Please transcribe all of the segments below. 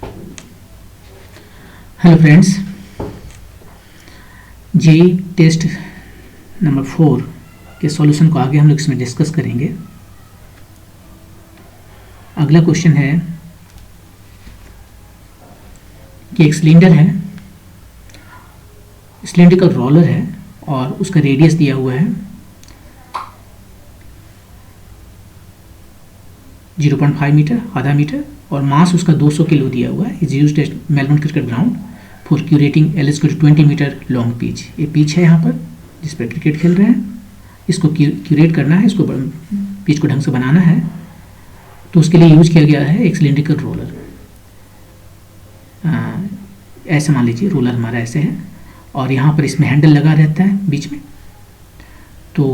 Hello friends, JEE test number 4 के solution को आगे हम लोग इसमें डिस्कस करेंगे। अगला क्वेश्चन है कि एक सिलेंडर है, सिलेंडर का रोलर है और उसका रेडियस दिया हुआ है 0.5 मीटर, आधा मीटर, और मास उसका 200 किलो दिया हुआ है। Is used at Melbourne cricket ground for curating L 20 metre long pitch. ये पिच है यहाँ पर जिस पर क्रिकेट खेल रहे हैं, इसको क्यूरेट करना है, इसको पिच को ढंग से बनाना है, तो उसके लिए यूज किया गया है एक सिलेंड्रिकल रोलर। ऐसे मान लीजिए रोलर हमारा ऐसे है और यहाँ पर इसमें हैंडल लगा रहता है बीच में। तो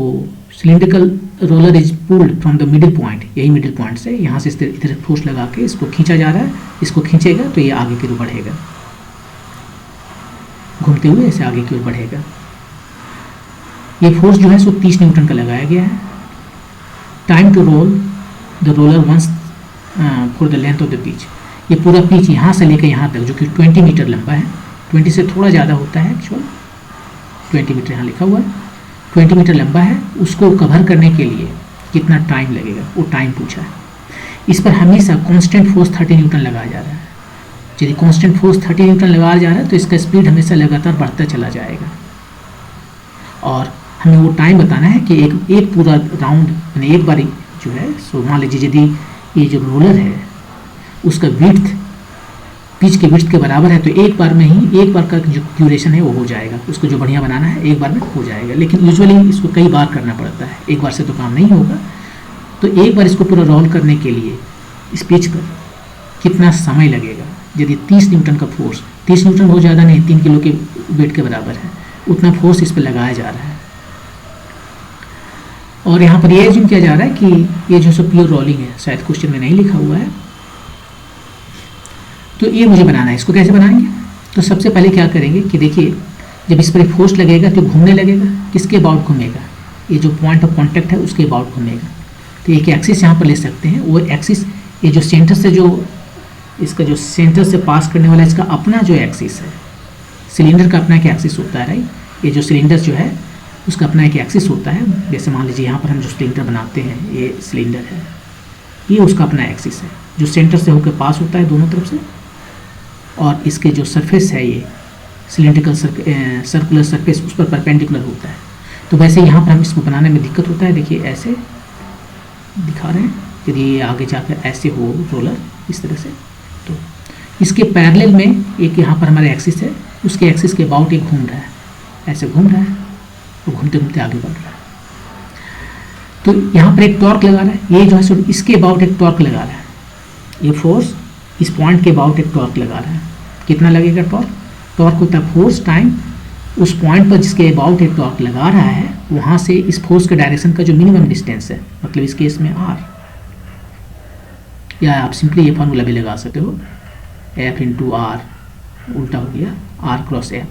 cylindrical roller is pulled from the middle point, यही मिडिल पॉइंट से यहाँ से इधर फोर्स लगा के इसको खींचा जा रहा है। इसको खींचेगा तो ये आगे की ओर बढ़ेगा, घूमते हुए ऐसे आगे की ओर बढ़ेगा। ये फोर्स जो है सो 30 न्यूटन का लगाया गया है। Time to roll the roller once for the length of the pitch. ये पूरा पिच यहाँ से लेकर यहाँ तक जो कि 20 मीटर लंबा है, 20 से थोड़ा ज़्यादा होता है एक्चुअल, 20 मीटर यहाँ लिखा हुआ है, 20 मीटर लंबा है। उसको कवर करने के लिए कितना टाइम लगेगा वो टाइम पूछा है। इस पर हमेशा कांस्टेंट फोर्स 30 न्यूटन लगाया जा रहा है। यदि कांस्टेंट फोर्स 30 न्यूटन लगाया जा रहा है तो इसका स्पीड हमेशा लगातार बढ़ता चला जाएगा। और हमें वो टाइम बताना है कि एक पूरा राउंड यानी एक बार जो है सो मान लीजिए यदि ये जो रोलर है उसका विड्थ पिच के विड्थ के बराबर है तो एक बार में ही एक बार का जो क्यूरेशन है वो हो जाएगा। उसको जो बढ़िया बनाना है एक बार में हो जाएगा, लेकिन यूजुअली इसको कई बार करना पड़ता है, एक बार से तो काम नहीं होगा। तो एक बार इसको पूरा रोल करने के लिए इस पिच पर कितना समय लगेगा। यदि 30 न्यूटन का फोर्स, 30 न्यूटन बहुत ज़्यादा नहीं, 3 किलो के वेट के बराबर है, उतना फोर्स इस पर लगाया जा रहा है। और यहाँ पर ये एज्यूम किया जा रहा है कि ये जो सब प्योर रोलिंग है, शायद क्वेश्चन में नहीं लिखा हुआ है, तो ये मुझे बनाना है। इसको कैसे बनाएंगे? तो सबसे पहले क्या करेंगे कि देखिए जब इस पर फोर्स लगेगा तो घूमने लगेगा। किसके अबाउट घूमेगा? ये जो पॉइंट ऑफ कांटेक्ट है उसके अबाउट घूमेगा। तो एक एक्सिस यहाँ पर ले सकते हैं। वो एक्सिस ये जो सेंटर से जो इसका जो सेंटर से पास करने वाला इसका अपना जो एक्सिस है, सिलेंडर का अपना एक एक्सिस होता है, राइट। ये जो सिलेंडर जो है उसका अपना एक एक्सिस होता है। जैसे मान लीजिए यहाँ पर हम जो सिलेंडर बनाते हैं, ये सिलेंडर है, ये उसका अपना एक्सिस है जो सेंटर से होकर पास होता है दोनों तरफ से। और इसके जो सरफेस है ये सिलेंड्रिकल सर्कुलर सरफेस उस पर परपेंडिकुलर होता है। तो वैसे यहाँ पर हम इसको बनाने में दिक्कत होता है। देखिए ऐसे दिखा रहे हैं, यदि ये आगे जाकर ऐसे हो रोलर इस तरह से, तो इसके पैरेलल में एक यहाँ पर हमारा एक्सिस है, उसके एक्सिस के अबाउट एक घूम रहा है, ऐसे घूम रहा है, तो घूमते घूमते आगे बढ़ रहा है। तो यहाँ पर एक टॉर्क लगा रहा है, ये जो है इसके अबाउट एक टॉर्क लगा रहा है। ये फोर्स इस पॉइंट के अबाउट एक टॉर्क लगा रहा है। कितना लगेगा टॉर्क? टॉर्क होता है फोर्स टाइम उस पॉइंट पर जिसके अबाउट एक टॉर्क लगा रहा है, वहाँ से इस फोर्स के डायरेक्शन का जो मिनिमम डिस्टेंस है, मतलब इस केस में r, या आप सिंपली ये फार्मूला भी लगा सकते हो, F इंटू आर, उल्टा हो गया r क्रॉस f,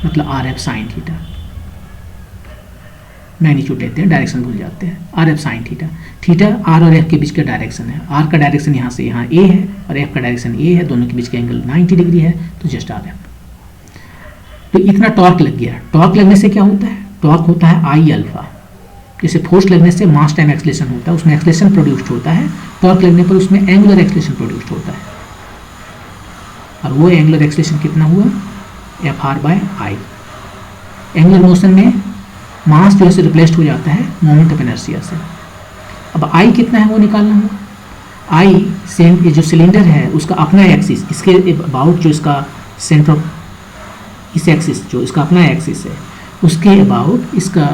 मतलब R F sine theta. Magnitude लेते हैं, डायरेक्शन भूल जाते हैं। R F sine theta, theta R और एफ के बीच का डायरेक्शन है। आर का डायरेक्शन यहाँ से यहाँ ए है और एफ का डायरेक्शन ए है, दोनों के बीच का एंगल 90 डिग्री है, तो जस्ट आर एफ। तो इतना टॉर्क लग गया। टॉर्क लगने से क्या होता है? टॉर्क होता है आई अल्फा। जैसे फोर्स लगने से मास टाइम एक्सलेशन होता है, उसमें एक्सलेशन प्रोड्यूस्ड होता है। टॉर्क लगने पर उसमें एंगुलर एक्सलेशन प्रोड्यूस्ड होता है, और वो एंगुलर एक्सलेशन कितना हुआ? एफ आर बाय आई। एंगुलर मोशन में मास जो है रिप्लेस्ड हो जाता है मोमेंट ऑफ इनर्शिया से। अब आई कितना है वो निकालना होगा। आई ये जो सिलेंडर है उसका अपना एक्सिस, इसके अबाउट जो इसका सेंटर ऑफ इस एक्सिस जो इसका अपना एक्सिस है उसके अबाउट इसका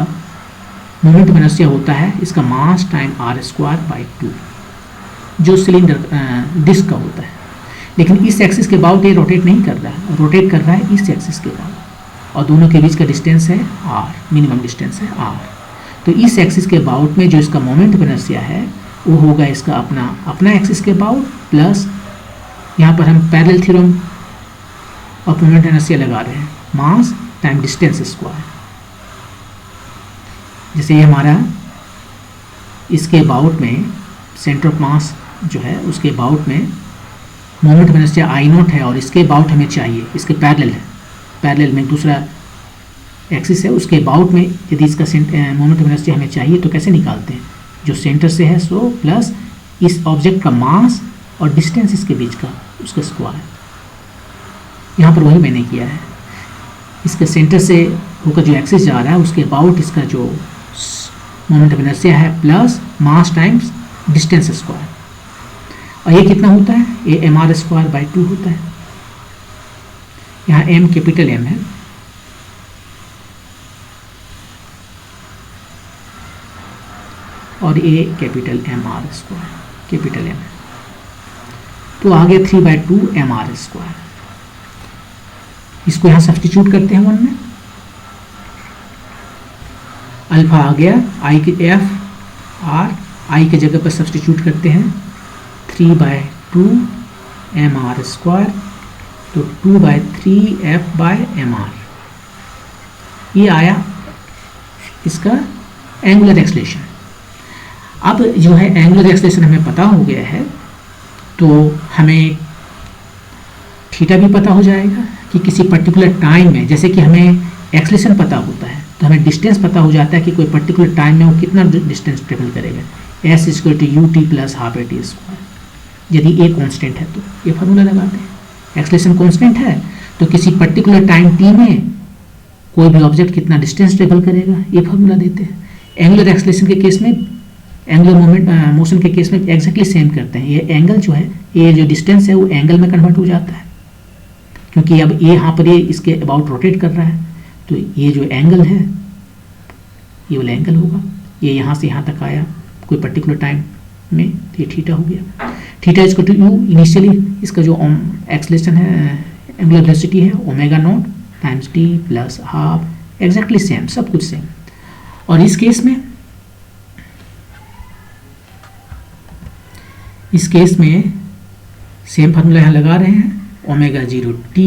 मोमेंट ऑफ इनर्शिया होता है इसका mass time R square by 2 जो सिलेंडर डिस्क का होता है। लेकिन इस एक्सिस के अबाउट ये रोटेट नहीं कर रहा है, रोटेट कर रहा है इस एक्सिस के अबाउट, और दोनों के बीच का डिस्टेंस है r, मिनिमम डिस्टेंस है r। तो इस एक्सिस के अबाउट में जो इसका मोमेंट ऑफ इनर्शिया है वो होगा इसका अपना एक्सिस के अबाउट, प्लस यहाँ पर हम parallel theorem of moment inertia लगा रहे हैं, मास टाइम डिस्टेंस स्क्वायर। जैसे ये हमारा इसके अबाउट में सेंटर ऑफ मास जो है उसके अबाउट में moment of inertia I not है और इसके अबाउट हमें चाहिए, इसके पैरेलल है, पैरेलल में दूसरा एक्सिस है, उसके अबाउट में यदि इसका मोमेंट ऑफ इनर्शिया हमें चाहिए तो कैसे निकालते हैं, जो सेंटर से है सो प्लस इस ऑब्जेक्ट का मास और डिस्टेंस इसके बीच का उसका स्क्वायर। यहाँ पर वही मैंने किया है, इसके सेंटर से होकर जो एक्सिस जा रहा है उसके अबाउट इसका जो मोमेंट ऑफ इनर्शिया है plus mass times distance square, और ये कितना होता है, ये mr स्क्वायर बाई 2 होता है। यहाँ m कैपिटल M है और ये capital mr square capital M, तो आ गया 3/2 mr स्क्वायर। इसको यहाँ सब्स्टिट्यूट करते हैं 1 में, अल्फा आ गया i के f r, i के जगह पर सब्स्टिट्यूट करते हैं 3/2 mr स्क्वायर, तो 2/3 f/mr, ये आया इसका एंगुलर एक्सलेशन। अब जो है एंगुलर एक्सलेशन हमें पता हो गया है, तो हमें थीटा भी पता हो जाएगा कि किसी पर्टिकुलर टाइम में, जैसे कि हमें एक्सलेशन पता होता है तो हमें डिस्टेंस पता हो जाता है कि कोई पर्टिकुलर टाइम में वो कितना डिस्टेंस ट्रेवल करेगा, s = ut + ½ at स्क्वायर। यदि a कांस्टेंट है तो ये फार्मूला लगाते हैं, एक्सलेशन कांस्टेंट है तो किसी पर्टिकुलर टाइम t में कोई भी ऑब्जेक्ट कितना डिस्टेंस ट्रेवल करेगा, ये फार्मूला देते हैं। एंगुलर एक्सलेशन के केस में, एंगुलर मोशन के केस में एग्जैक्टली सेम करते हैं। ये एंगल जो है, ये जो डिस्टेंस है वो एंगल में कन्वर्ट हो जाता है, क्योंकि अब ये यहाँ पर ये इसके अबाउट रोटेट कर रहा है, तो ये जो एंगल है ये वाला एंगल होगा, ये यहाँ से यहाँ तक आया कोई पर्टिकुलर टाइम में, तो ये थीटा हो गया। थीटा = u, इनिशियली इसका जो एक्सलेशन है, एंगुलर वेलोसिटी है ω0 टाइम्स t + ½ एग्जैक्टली सेम, सब कुछ सेम। और इस केस में सेम फार्मूला यहाँ लगा रहे हैं, ω0t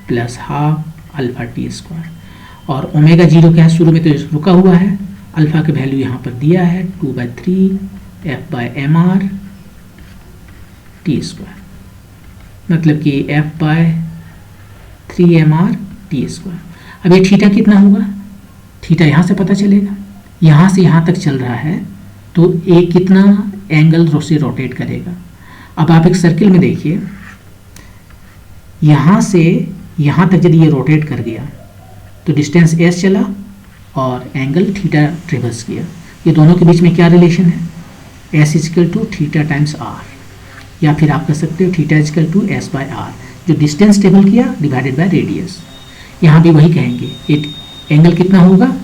+ ½ α/t स्क्वायर, और ω0 क्या है, शुरू में तो रुका हुआ है, अल्फा की वैल्यू यहाँ पर दिया है 2/3 f/mr t स्क्वायर, मतलब कि f/3 mr t स्क्वायर। अब ये थीटा कितना होगा, थीटा यहाँ से पता चलेगा, यहाँ से यहाँ तक चल रहा है तो ये कितना एंगल से रोटेट करेगा। अब आप एक सर्किल में देखिए, यहाँ से यहाँ तक यदि ये रोटेट कर गया तो डिस्टेंस s चला और एंगल थीटा ट्रेवर्स किया। ये दोनों के बीच में क्या रिलेशन है, s = थीटा टाइम्स r, या फिर आप कह सकते हो थीटा = s/r, जो डिस्टेंस ट्रेवल किया डिवाइडेड बाय रेडियस। यहाँ भी वही कहेंगे, एक एंगल कितना होगा,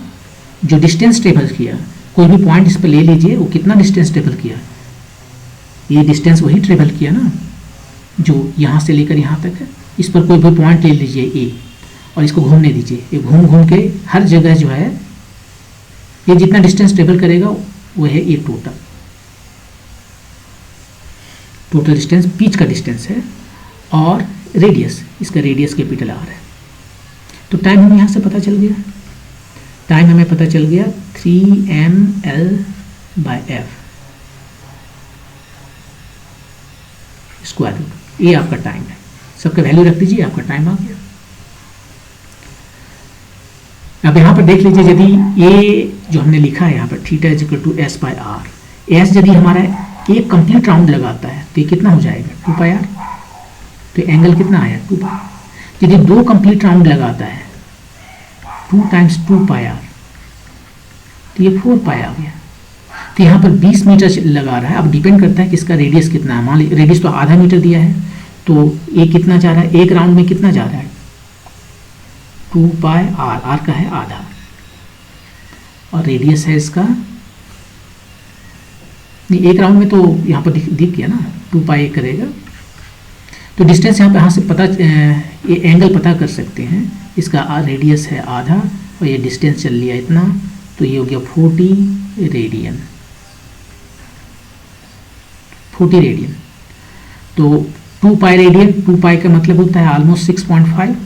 जो डिस्टेंस ट्रेवल किया, कोई भी पॉइंट इस पर ले लीजिए, वो कितना डिस्टेंस ट्रेवल किया, ये डिस्टेंस वही ट्रेवल किया ना जो यहाँ से लेकर यहाँ तक है। इस पर कोई भी पॉइंट ले लीजिए a और इसको घूमने दीजिए, ये घूम घूम के हर जगह जो है ये जितना डिस्टेंस ट्रेवल करेगा वो है ये टोटल डिस्टेंस, बीच का डिस्टेंस है, और रेडियस, इसका रेडियस कैपिटल R है। तो टाइम हमें यहाँ से पता चल गया, टाइम हमें पता चल गया 3ml/f स्क्वायर रूट, ये आपका टाइम है। सबका वैल्यू रख दीजिए, आपका टाइम आ गया। अब यहाँ पर देख लीजिए, यदि ये जो हमने लिखा है यहाँ पर थीटा = s/r, s यदि हमारा एक कंप्लीट राउंड लगाता है तो ये कितना हो जाएगा 2πr, तो एंगल कितना आया 2π। यदि 2 कंप्लीट राउंड लगाता है 2 × 2πr, तो ये 4π आ गया। तो यहाँ पर 20 मीटर लगा रहा है। अब डिपेंड करता है कि इसका रेडियस कितना है, मान लीजिए रेडियस तो ½ मीटर दिया है, तो ये कितना जा रहा है, एक राउंड में कितना जा रहा है 2πr, r का है आधा, और रेडियस है इसका, नहीं एक राउंड में तो यहाँ पर दिख गया ना 2π करेगा। तो डिस्टेंस यहाँ से पता, ये एंगल पता कर सकते हैं, इसका रेडियस है आधा और ये डिस्टेंस चल लिया इतना, तो ये हो गया 40 रेडियन। तो 2π रेडियन, 2π का मतलब होता है ऑलमोस्ट 6.5,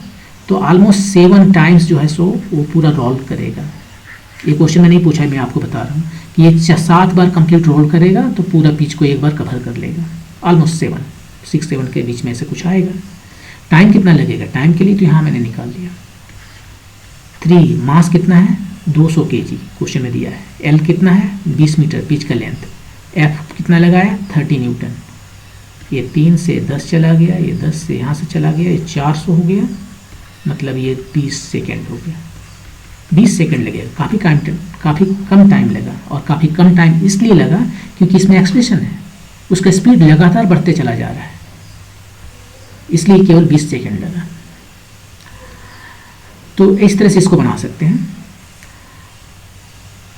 तो ऑलमोस्ट 7 टाइम्स जो है सो वो पूरा रोल करेगा। ये क्वेश्चन में नहीं पूछा है, मैं आपको बता रहा हूँ कि ये 7 बार कंप्लीट रोल करेगा तो पूरा पिच को एक बार कवर कर लेगा, ऑलमोस्ट 6 7 के बीच में ऐसे कुछ आएगा। टाइम कितना लगेगा, टाइम के लिए तो यहाँ मैंने निकाल लिया 3। मास कितना है 200 kg क्वेश्चन में दिया है। एल कितना है 20 मीटर पिच का लेंथ। एफ कितना लगाया 30 न्यूटन। ये 3 से 10 चला गया, ये 10 से यहाँ से चला गया, ये 400 हो गया, मतलब ये 20 सेकेंड हो गया। 20 सेकेंड लगेगा, काफ़ी कम टाइम लगा। और काफ़ी कम टाइम इसलिए लगा क्योंकि इसमें एक्सप्रेशन है, उसका स्पीड लगातार बढ़ते चला जा रहा है, इसलिए केवल 20 सेकेंड लगा। तो इस तरह से इसको बना सकते हैं।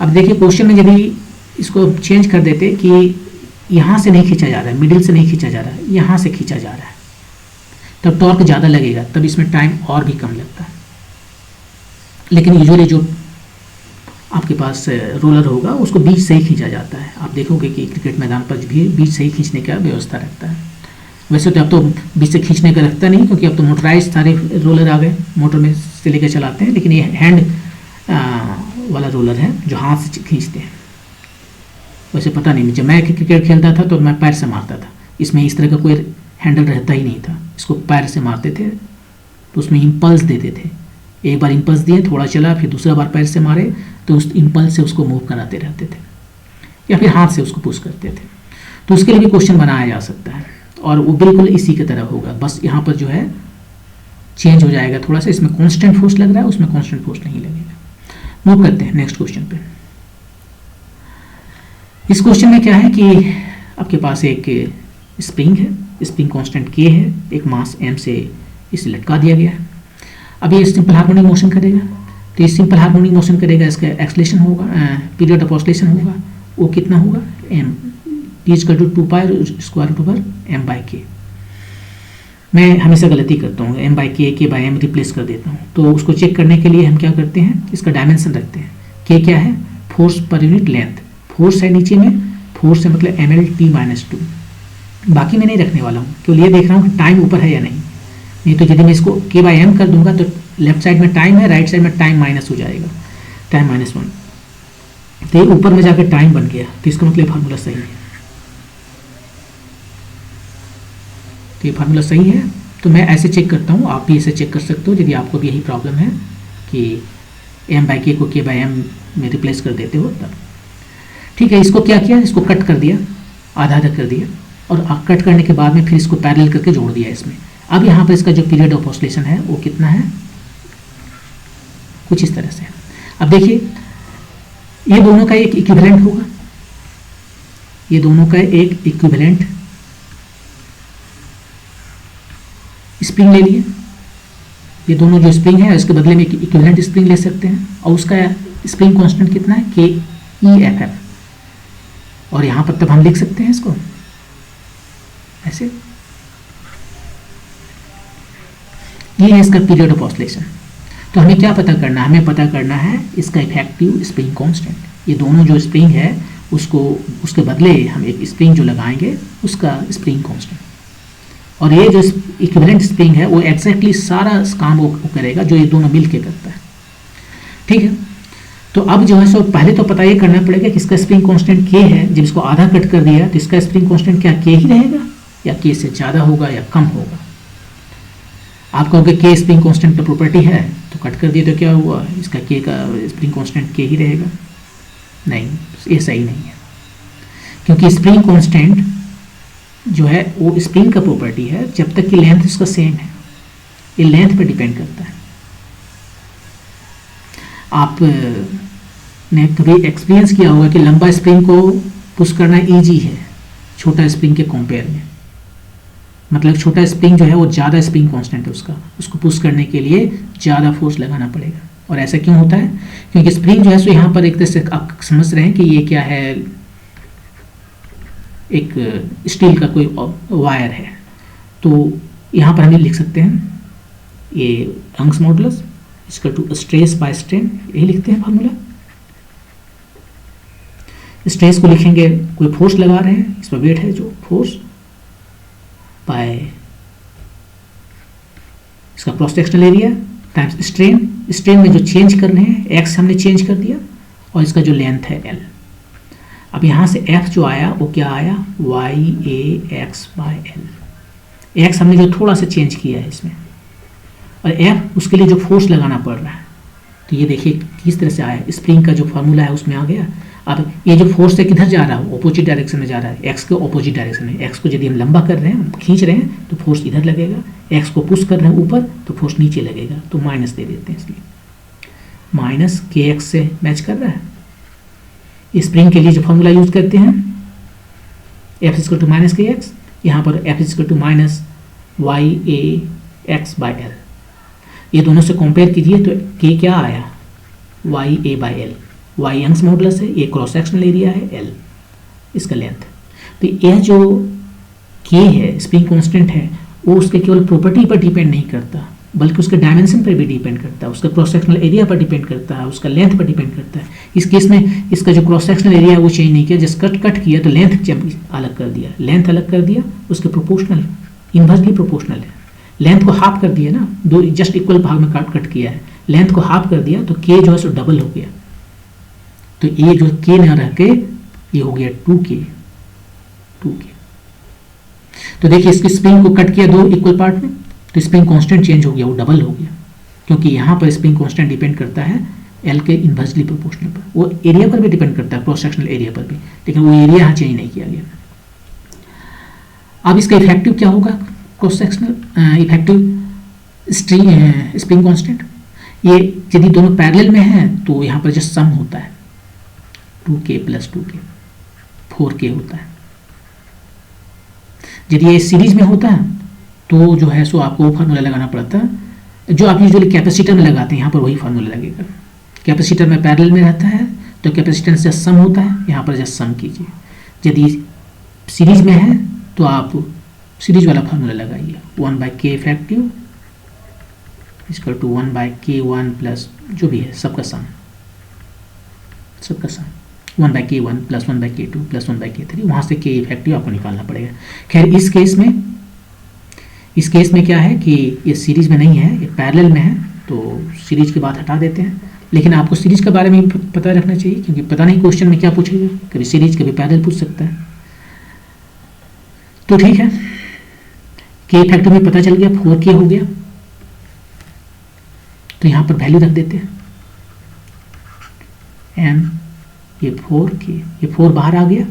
अब देखिए क्वेश्चन में यदि इसको चेंज कर देते कि यहाँ से नहीं खींचा जा रहा है, मिडिल से नहीं खींचा जा रहा है, यहाँ से खींचा जा रहा है, तब टॉर्क ज़्यादा लगेगा, तब इसमें टाइम और भी कम लगता है। लेकिन यूजुअली जो आपके पास रोलर होगा उसको बीच से ही खींचा जाता है। आप देखोगे कि क्रिकेट मैदान पर भी बीच से ही खींचने का व्यवस्था रखता है। वैसे तो अब तो बीच से खींचने का रखता नहीं, क्योंकि अब तो मोटराइज सारे रोलर आ गए, मोटर में से लेकर चलाते हैं। लेकिन ये हैंड वाला रोलर है जो हाथ से खींचते हैं। वैसे पता नहीं, जब मैं क्रिकेट खेलता था तो मैं पैर से मारता था, इसमें इस तरह का कोई हैंडल रहता ही नहीं था, इसको पैर से मारते थे। तो उसमें इम्पल्स देते थे, एक बार इम्पल्स दिए, थोड़ा चला, फिर दूसरा बार पैर से मारे, तो उस इम्पल्स से उसको मूव कराते रहते थे, या फिर हाथ से उसको पुश करते थे। तो उसके लिए भी क्वेश्चन बनाया जा सकता है, और वो बिल्कुल इसी की तरह होगा, बस यहाँ पर जो है चेंज हो जाएगा थोड़ा सा। इसमें कांस्टेंट फोर्स लग रहा है, उसमें कांस्टेंट फोर्स नहीं लगेगा। मूव करते हैं नेक्स्ट क्वेश्चन पे। इस क्वेश्चन में क्या है कि आपके पास एक स्प्रिंग है, स्प्रिंग कांस्टेंट के है, एक मास m से इसे लटका दिया गया है। अब ये सिंपल हार्मोनिक मोशन करेगा, तो ये सिंपल हार्मोनिक मोशन करेगा, इसका एक्सलेशन होगा, पीरियड ऑफ ऑसिलेशन होगा, वो कितना होगा m, p = 2 pi square root over m/k। मैं हमेशा गलती करता हूँ, m/k k/m रिप्लेस कर देता हूँ। तो उसको चेक करने के लिए हम क्या करते हैं, इसका डायमेंशन रखते हैं। k क्या है, force per unit length, force है नीचे में, फोर्स है मतलब mL/t-2। बाकी मैं नहीं रखने वाला हूँ, केवल ये देख रहा हूँ कि टाइम ऊपर है या नहीं तो यदि मैं इसको k/m कर दूंगा तो लेफ्ट साइड में टाइम है, राइट साइड में टाइम माइनस हो जाएगा, टाइम -1। तो ये ऊपर में जाकर टाइम बन गया, तो इसका मतलब फार्मूला सही है। तो ये फार्मूला सही है। तो मैं ऐसे चेक करता हूँ, आप भी ऐसे चेक कर सकते हो यदि आपको भी यही प्रॉब्लम है कि m/k को k/m में रिप्लेस कर देते हो तब। ठीक है, इसको क्या किया, इसको कट कर दिया, आधा आधा कर दिया, और कट करने के बाद में फिर इसको पैरेलल करके जोड़ दिया इसमें। अब यहाँ पर इसका जो पीरियड ऑफ ऑसिलेशन है वो कितना है, कुछ इस तरह से। अब देखिए ये दोनों का एक इक्विवेलेंट होगा, ये दोनों का एक इक्विवेलेंट स्प्रिंग ले लिए। ये दोनों जो स्प्रिंग है इसके बदले में एक इक्विवेलेंट स्प्रिंग ले सकते हैं, और उसका स्प्रिंग कांस्टेंट कितना है KEFF। और यहाँ पर तब हम लिख सकते हैं इसको ऐसे, ये है इसका पीरियड ऑफ ऑसिलेशन। तो हमें क्या पता करना है, हमें पता करना है इसका इफेक्टिव स्प्रिंग कांस्टेंट। ये दोनों जो स्प्रिंग है उसको, उसके बदले हम एक स्प्रिंग जो लगाएंगे उसका स्प्रिंग कांस्टेंट। और ये जो इक्विवेलेंट स्प्रिंग है वो एग्जैक्टली सारा काम वो करेगा जो ये दोनों मिल के करता है। ठीक है, तो अब जो है सो पहले तो पता ये करना पड़ेगा कि इसका स्प्रिंग कांस्टेंट k है। जब इसको आधा कट कर दिया तो इसका स्प्रिंग कांस्टेंट क्या k ही रहेगा या k से ज़्यादा होगा या कम होगा। आप कहोगे k स्प्रिंग कांस्टेंट का प्रॉपर्टी है, तो कट कर दिए तो क्या हुआ, इसका k का स्प्रिंग कांस्टेंट k ही रहेगा। नहीं, ये सही नहीं है, क्योंकि स्प्रिंग कांस्टेंट जो है वो स्प्रिंग का प्रॉपर्टी है जब तक कि लेंथ इसका सेम है। ये लेंथ पर डिपेंड करता है। आप ने कभी एक्सपीरियंस किया होगा कि लंबा स्प्रिंग को पुश करना इजी है छोटा स्प्रिंग के कंपेयर में। मतलब छोटा स्प्रिंग जो है वो ज़्यादा स्प्रिंग कांस्टेंट है उसका, उसको पुश करने के लिए ज़्यादा फोर्स लगाना पड़ेगा। और ऐसा क्यों होता है, क्योंकि स्प्रिंग जो है सो यहाँ पर एक तरह से आप समझ रहे हैं कि ये क्या है, एक स्टील का कोई वायर है। तो यहाँ पर हम लिख सकते हैं ये यंग्स मॉडुलस इसका टू स्ट्रेस बाय स्ट्रेन, यही लिखते हैं फार्मूला। स्ट्रेस को लिखेंगे, कोई फोर्स लगा रहे हैं, इसमें वेट है जो फोर्स बाय इसका cross sectional area times strain. Strain में जो चेंज कर रहे हैं एक्स हमने चेंज कर दिया, और इसका जो लेंथ है एल। अब यहाँ से एफ जो आया वो क्या आया, YAX/L। एक्स हमने जो थोड़ा सा चेंज किया है इसमें, और एफ उसके लिए जो फोर्स लगाना पड़ रहा है। तो ये देखिए किस तरह से आया, स्प्रिंग का जो फार्मूला है उसमें आ गया। अब ये जो फोर्स है किधर जा रहा है, ऑपोजिट डायरेक्शन में जा रहा है, एक्स के ऑपोजिट डायरेक्शन में। एक्स को यदि हम लंबा कर रहे हैं, खींच रहे हैं, तो फोर्स इधर लगेगा, एक्स को पुश कर रहे हैं ऊपर तो फोर्स नीचे लगेगा, तो माइनस दे देते हैं, इसलिए माइनस के एक्स से मैच कर रहा है। स्प्रिंग के लिए जो फॉर्मूला यूज करते हैं F is to minus K X, यहाँ पर F is to minus Y A X by L. ये दोनों से कंपेयर कीजिए तो के क्या आया, Y A by L. Y Young's modulus है, ये क्रॉस सेक्शनल एरिया है, एल इसका लेंथ। तो यह जो के है स्प्रिंग कांस्टेंट है, वो उसके केवल प्रॉपर्टी पर डिपेंड नहीं करता, बल्कि उसके डायमेंशन पर भी डिपेंड करता है, उसका क्रॉस सेक्शनल एरिया पर डिपेंड करता है, उसका लेंथ पर डिपेंड करता है। इस केस में इसका जो क्रॉस सेक्शनल एरिया है वो चेंज नहीं किया, जस्ट कट किया तो लेंथ अलग कर दिया, लेंथ अलग कर दिया, उसके प्रोपोर्शनल इन्वर्सली प्रोपोर्शनल है। लेंथ को हाफ कर दिया ना, दो जस्ट इक्वल भाग में कट किया है, लेंथ को हाफ कर दिया तो के जो है सो डबल हो गया। तो ये जो के न रह के ये हो गया 2k। तो देखिए इसकी स्प्रिंग को कट किया दो इक्वल पार्ट में, तो स्प्रिंग कांस्टेंट चेंज हो गया, वो डबल हो गया, क्योंकि यहाँ पर स्प्रिंग कांस्टेंट डिपेंड करता है एल के इन्वर्सली प्रोपोर्शनल पर। वो एरिया पर भी डिपेंड करता है, क्रॉस सेक्शनल एरिया पर भी, लेकिन वो एरिया यहाँ चेंज नहीं किया गया। अब इसका इफेक्टिव क्या होगा, cross sectional effective spring constant. ये यदि दोनों पैरेलल में हैं तो यहाँ पर जस्ट सम होता है, 2k प्लस 2k 4k होता है। यदि ये सीरीज में होता है तो जो है सो आपको वो फार्मूला लगाना पड़ता है जो आप यूजुअली कैपेसिटर में लगाते हैं, यहाँ पर वही फार्मूला लगेगा। कैपेसिटर में पैरेलल में रहता है तो कैपेसिटेंस जस्ट सम होता है, यहाँ पर जस्ट सम कीजिए। यदि सीरीज में है तो आप सीरीज वाला फार्मूला लगाइए, 1/k effective equal to 1/k1 plus जो भी है सबका सम 1/k1 plus 1/k2 plus 1/k3, वहाँ से k इफेक्टिव आपको निकालना पड़ेगा। खैर इस केस में क्या है कि ये सीरीज में नहीं है, ये पैरेलल में है, तो सीरीज की बात हटा देते हैं। लेकिन आपको सीरीज के बारे में पता रखना चाहिए, क्योंकि पता नहीं क्वेश्चन में क्या पूछेगा, कभी सीरीज कभी पैरेलल पूछ सकता है। तो ठीक है, के इफेक्टिव में पता चल गया, 4k हो गया, तो यहाँ पर वैल्यू रख देते हैं m, ये 4k, ये 4 बाहर आ गया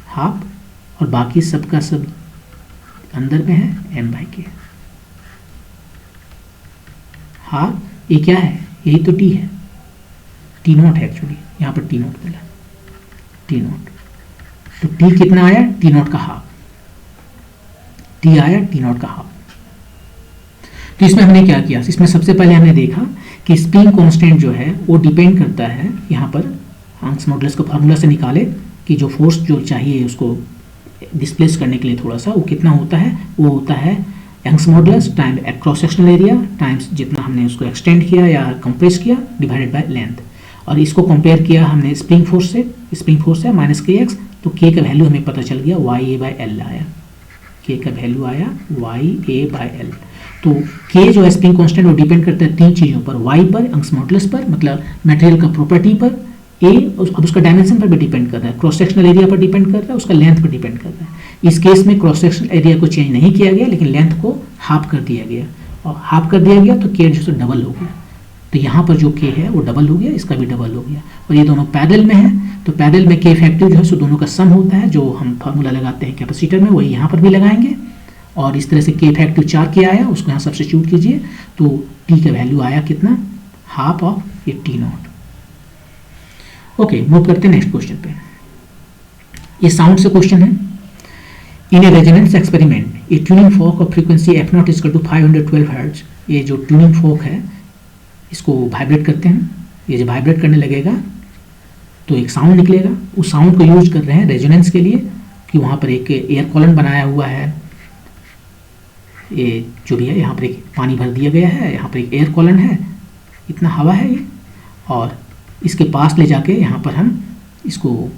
हाफ, और बाकी सबका सब अंदर में है m/k हाफ। ये क्या है, यही तो t है, t0 है एक्चुअली, यहाँ पर t0 मिला, t0। तो t कितना आया, t0 का हाफ, t आया t0 का हाफ। तो इसमें हमने क्या किया, इसमें सबसे पहले हमने देखा कि स्प्रिंग कांस्टेंट जो है वो डिपेंड करता है, यहाँ पर यंग्स मॉडुलस का फार्मूला से निकाले कि जो फोर्स जो चाहिए उसको डिस्प्लेस करने के लिए थोड़ा सा, वो कितना होता है, वो होता है Young's modulus time cross sectional area times जितना हमने उसको एक्सटेंड किया या कंप्रेस किया डिवाइडेड बाय लेंथ। और इसको कंपेयर किया हमने स्प्रिंग फोर्स से, -kx, तो k का वैल्यू हमें पता चल गया YA/L आया, k का वैल्यू आया YA/L। तो k जो है स्प्रिंग कांस्टेंट वो डिपेंड करता है तीन चीज़ों पर, y पर, यंग्स मॉडुलस पर, मतलब मटेरियल का प्रॉपर्टी पर, a अब उसका डायमेंशन पर भी डिपेंड कर रहा है, क्रॉस सेक्शनल एरिया पर डिपेंड कर रहा है, उसका लेंथ पर डिपेंड कर रहा है। इस केस में क्रॉस सेक्शनल एरिया को चेंज नहीं किया गया, लेकिन लेंथ को हाफ कर दिया गया, और हाफ कर दिया गया तो k जो है डबल हो गया। तो यहाँ पर जो k है वो डबल हो गया, इसका भी डबल हो गया, और ये दोनों पैरेलल में है, तो पैरेलल में k इफेक्टिव जो है सो दोनों का सम होता है, जो हम फार्मूला लगाते हैं कैपेसिटर में वही यहाँ पर भी लगाएंगे। और इस तरह से k इफेक्टिव 4k आया, उसको यहाँ सब्स्टिट्यूट कीजिए, तो t का वैल्यू आया कितना, हाफ ऑफ ये t0। ओके, मूव करते हैं नेक्स्ट क्वेश्चन पे। ये साउंड से क्वेश्चन है। In a resonance experiment a tuning fork of frequency f0 equal to 512 hertz. ये जो ट्यूनिंग फॉर्क है इसको वाइब्रेट करते हैं, ये जब वाइब्रेट करने लगेगा तो एक साउंड निकलेगा। उस साउंड को यूज कर रहे हैं रेजोनेंस के लिए, कि वहाँ पर एक एयर कॉलन बनाया हुआ है, ये जो भी है, यहाँ पर एक पानी भर दिया गया है, यहाँ पर एक एयर कॉलन है, इतना हवा है ये, और इसके पास ले जाके यहाँ पर हम इसको